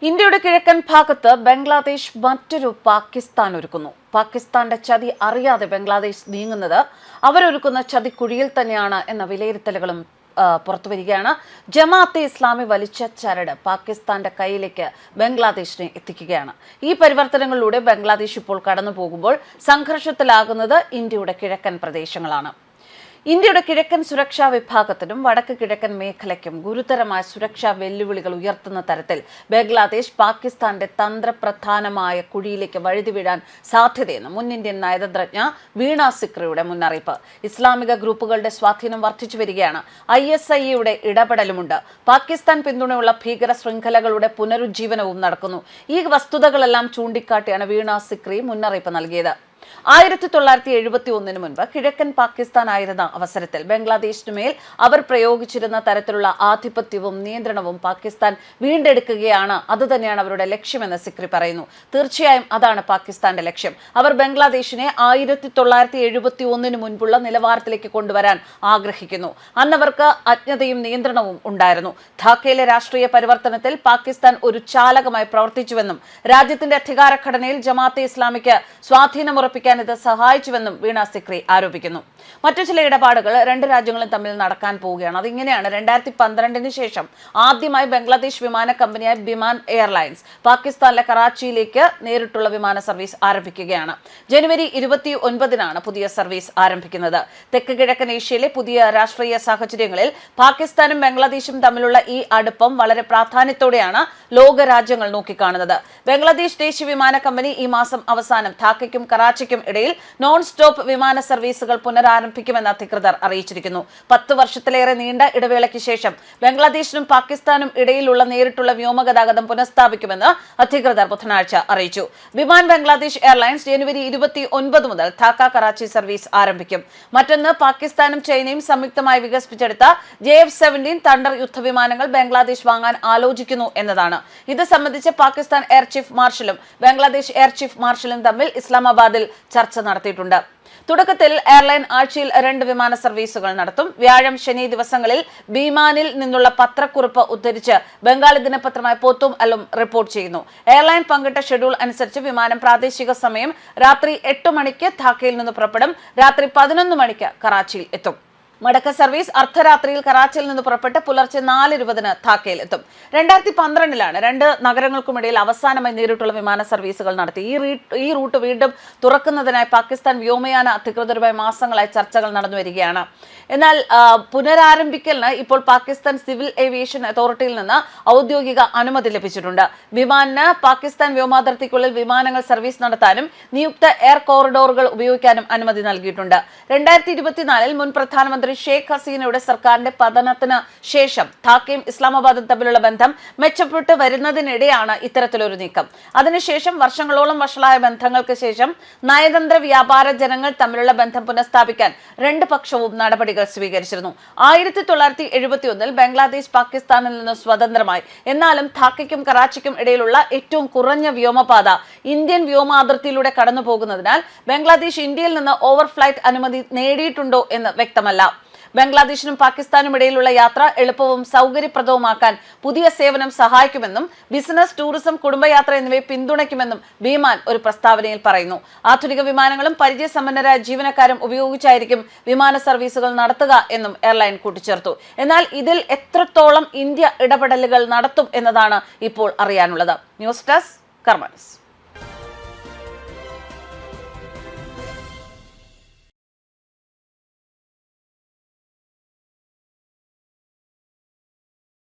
ഇന്ത്യയുടെ കിഴക്കൻ ഭാഗത്ത് ബംഗ്ലാദേശ് മറ്റൊരു പാകിസ്ഥാൻ ഒരുക്കുന്നു. പാകിസ്ഥാന്റെ ചതി അറിയാതെ ബംഗ്ലാദേശ് നീങ്ങുന്നത് അവരൊരുക്കുന്ന ചതിക്കുഴിയിൽ തന്നെയാണ് എന്ന വിലയിരുത്തലുകളും പുറത്തുവരികയാണ്. ജമാഅത്തെ ഇസ്ലാമി വലിച്ച ചരട് പാകിസ്ഥാന്റെ കയ്യിലേക്ക് ബംഗ്ലാദേശിനെ എത്തിക്കുകയാണ്. ഈ പരിവർത്തനങ്ങളിലൂടെ ബംഗ്ലാദേശ് ഇപ്പോൾ കടന്നു പോകുമ്പോൾ സംഘർഷത്തിലാകുന്നത് ഇന്ത്യയുടെ കിഴക്കൻ പ്രദേശങ്ങളാണ്. ഇന്ത്യയുടെ കിഴക്കൻ സുരക്ഷാ വിഭാഗത്തിനും വടക്ക് കിഴക്കൻ മേഖലയ്ക്കും ഗുരുതരമായ സുരക്ഷാ വെല്ലുവിളികൾ ഉയർത്തുന്ന തരത്തിൽ ബംഗ്ലാദേശ് പാകിസ്ഥാന്റെ തന്ത്രപ്രധാനമായ കുഴിയിലേക്ക് വഴുതിവീഴാൻ സാധ്യതയെന്ന് മുൻ ഇന്ത്യൻ നയതന്ത്രജ്ഞ വീണ സിക്രിയുടെ മുന്നറിയിപ്പ്. ഇസ്ലാമിക ഗ്രൂപ്പുകളുടെ സ്വാധീനം വർദ്ധിച്ചു വരികയാണ്. ISIയുടെ ഇടപെടലുമുണ്ട്. പാകിസ്ഥാൻ പിന്തുണയുള്ള ഭീകര ശൃംഖലകളുടെ പുനരുജ്ജീവനവും നടക്കുന്നു. ഈ വസ്തുതകളെല്ലാം ചൂണ്ടിക്കാട്ടിയാണ് വീണ സിക്രി മുന്നറിയിപ്പ് നൽകിയത്. 1971 മുൻപ് കിഴക്കൻ പാകിസ്ഥാൻ ആയിരുന്ന അവസരത്തിൽ ബംഗ്ലാദേശിനുമേൽ അവർ പ്രയോഗിച്ചിരുന്ന തരത്തിലുള്ള ആധിപത്യവും നിയന്ത്രണവും പാകിസ്ഥാൻ വീണ്ടെടുക്കുകയാണ്. അതുതന്നെയാണ് അവരുടെ ലക്ഷ്യമെന്ന് സിക്രി പറയുന്നു. തീർച്ചയായും അതാണ് പാകിസ്ഥാന്റെ ലക്ഷ്യം. അവർ ബംഗ്ലാദേശിനെ 1971 മുൻപുള്ള നിലവാരത്തിലേക്ക് കൊണ്ടുവരാൻ ആഗ്രഹിക്കുന്നു. അന്നവർക്ക് അജ്ഞതയും നിയന്ത്രണവും ഉണ്ടായിരുന്നു. ധാക്കയിലെ രാഷ്ട്രീയ പരിവർത്തനത്തിൽ പാകിസ്ഥാൻ ഒരു ചാലകമായി പ്രവർത്തിച്ചുവെന്നും രാജ്യത്തിന്റെ അധികാരഘടനയിൽ ജമാഅത്തെ ഇസ്ലാമിക്ക് സ്വാധീനമുറപ്പിക്കാൻ ഇത് സഹായിച്ചുവെന്നും വീണ സിക്രി ആരോപിക്കുന്നു. മറ്റു ചില ഇടപാടുകൾ രണ്ട് രാജ്യങ്ങളും തമ്മിൽ നടക്കാൻ പോവുകയാണ്. അതിങ്ങനെയാണ്. 2012 ശേഷം ആദ്യമായി ബംഗ്ലാദേശ് വിമാന കമ്പനിയായ ബിമാൻ എയർലൈൻസ് പാകിസ്ഥാനിലെ കറാച്ചിയിലേക്ക് നേരിട്ടുള്ള വിമാന സർവീസ് ആരംഭിക്കുകയാണ്. ജനുവരി 29 പുതിയ സർവീസ് ആരംഭിക്കുന്നത്. തെക്ക് കിഴക്കൻ ഏഷ്യയിലെ പുതിയ രാഷ്ട്രീയ സാഹചര്യങ്ങളിൽ പാകിസ്ഥാനും ബംഗ്ലാദേശും തമ്മിലുള്ള ഈ അടുപ്പം വളരെ പ്രാധാന്യത്തോടെയാണ് ലോകരാജ്യങ്ങൾ നോക്കിക്കാണുന്നത്. ബംഗ്ലാദേശ് ദേശീയ വിമാന കമ്പനി ഈ മാസം അവസാനം ധാക്കയ്ക്കും കറാച്ചിക്കും ഇടയിൽ നോൺ സ്റ്റോപ്പ് വിമാന സർവീസുകൾ പുനരാരംഭിക്കുമെന്ന് അധികൃതർ അറിയിച്ചിരിക്കുന്നു. 10 വർഷത്തിലേറെ നീണ്ട ഇടവേളയ്ക്ക് ശേഷം ബംഗ്ലാദേശിനും പാകിസ്ഥാനും ഇടയിലുള്ള നേരിട്ടുള്ള വ്യോമഗതാഗതം പുനഃസ്ഥാപിക്കുമെന്ന് അധികൃതർ ബുധനാഴ്ച അറിയിച്ചു. വിമാൻ ബംഗ്ലാദേശ് എയർലൈൻസ് ജനുവരി 29 മുതൽ ധാക്ക കറാച്ചി സർവീസ് ആരംഭിക്കും. മറ്റൊന്ന്, പാകിസ്ഥാനും ചൈനയും സംയുക്തമായി വികസിപ്പിച്ചെടുത്ത JF-17 തണ്ടർ യുദ്ധവിമാനങ്ങൾ ബംഗ്ലാദേശ് വാങ്ങാൻ ആലോചിക്കുന്നു എന്നതാണ്. ഇത് സംബന്ധിച്ച് പാകിസ്ഥാൻ എയർ ചീഫ് മാർഷലും ബംഗ്ലാദേശ് എയർ ചീഫ് മാർഷലും തമ്മിൽ ഇസ്ലാമാബാദിൽ ചർച്ച നടത്തിയിട്ടുണ്ട്. തുടക്കത്തിൽ എയർലൈൻ ആഴ്ചയിൽ 2 വിമാന സർവീസുകൾ നടത്തും. വ്യാഴം, ശനി ദിവസങ്ങളിൽ ബീമാനിൽ നിന്നുള്ള പത്രക്കുറിപ്പ് ഉദ്ധരിച്ച് ബംഗാളി ദിനപത്രമായ പോത്തും അലും റിപ്പോർട്ട് ചെയ്യുന്നു. എയർലൈൻ പങ്കിട്ട ഷെഡ്യൂൾ അനുസരിച്ച് വിമാനം പ്രാദേശിക സമയം രാത്രി 8 മണിക്ക് ധാക്കയിൽ നിന്ന് പുറപ്പെടും. രാത്രി 11 മണിക്ക് കറാച്ചിയിൽ എത്തും. മടക്ക സർവീസ് അർദ്ധരാത്രിയിൽ കറാച്ചിയിൽ നിന്ന് പുറപ്പെട്ട് പുലർച്ചെ 4:20 ധാക്കയിൽ എത്തും. 2012 രണ്ട് നഗരങ്ങൾക്കുമിടയിൽ അവസാനമായി നേരിട്ടുള്ള വിമാന സർവീസുകൾ നടത്തി. ഈ റൂട്ട് വീണ്ടും തുറക്കുന്നതിനായി പാകിസ്ഥാൻ വ്യോമയാന അധികൃതരുമായി മാസങ്ങളായി ചർച്ചകൾ നടന്നു വരികയാണ്. എന്നാൽ പുനരാരംഭിക്കലിന് ഇപ്പോൾ പാകിസ്ഥാൻ സിവിൽ ഏവിയേഷൻ അതോറിറ്റിയിൽ നിന്ന് ഔദ്യോഗിക അനുമതി ലഭിച്ചിട്ടുണ്ട്. വിമാനിന് പാകിസ്ഥാൻ വ്യോമാതിർത്തിക്കുള്ളിൽ വിമാനങ്ങൾ സർവീസ് നടത്താനും നിയുക്ത എയർ കോറിഡോറുകൾ ഉപയോഗിക്കാനും അനുമതി നൽകിയിട്ടുണ്ട്. 2024 മുൻ പ്രധാനമന്ത്രി ഷെയ്ഖ് ഹസീനയുടെ സർക്കാരിന്റെ പതനത്തിന് ശേഷം ധാക്കയും ഇസ്ലാമാബാദും തമ്മിലുള്ള ബന്ധം മെച്ചപ്പെട്ടു വരുന്നതിനിടെയാണ് ഇത്തരത്തിലൊരു നീക്കം. അതിനുശേഷം വർഷങ്ങളോളം വഷളായ ബന്ധങ്ങൾക്ക് ശേഷം നയതന്ത്ര വ്യാപാര ജനങ്ങൾ തമ്മിലുള്ള ബന്ധം പുനഃസ്ഥാപിക്കാൻ രണ്ട് പക്ഷവും നടപടികൾ സ്വീകരിച്ചിരുന്നു. 1971 ബംഗ്ലാദേശ് പാകിസ്ഥാനിൽ നിന്ന് സ്വതന്ത്രമായി. എന്നാലും ധാക്കയ്ക്കും കറാച്ചിക്കും ഇടയിലുള്ള ഏറ്റവും കുറഞ്ഞ വ്യോമപാത ഇന്ത്യൻ വ്യോമാതിർത്തിയിലൂടെ കടന്നു പോകുന്നതിനാൽ ബംഗ്ലാദേശ് ഇന്ത്യയിൽ നിന്ന് ഓവർഫ്ലൈറ്റ് അനുമതി നേടിയിട്ടുണ്ടോ എന്ന് വ്യക്തമല്ല. ബംഗ്ലാദേശിനും പാകിസ്ഥാനും ഇടയിലുള്ള യാത്ര എളുപ്പവും സൗകര്യപ്രദവുമാക്കാൻ പുതിയ സേവനം സഹായിക്കുമെന്നും ബിസിനസ്, ടൂറിസം, കുടുംബയാത്ര എന്നിവയെ പിന്തുണയ്ക്കുമെന്നും ബീമാൻ ഒരു പ്രസ്താവനയിൽ പറയുന്നു. ആധുനിക വിമാനങ്ങളും പരിചയസമ്പന്നരായ ജീവനക്കാരും ഉപയോഗിച്ചായിരിക്കും വിമാന സർവീസുകൾ നടത്തുക എന്നും എയർലൈൻ കൂട്ടിച്ചേർത്തു. എന്നാൽ ഇതിൽ എത്രത്തോളം ഇന്ത്യ ഇടപെടലുകൾ നടത്തും എന്നതാണ് ഇപ്പോൾ അറിയാനുള്ളത്. ന്യൂസ് ഡെസ്ക് കർമ്മ ന്യൂസ്.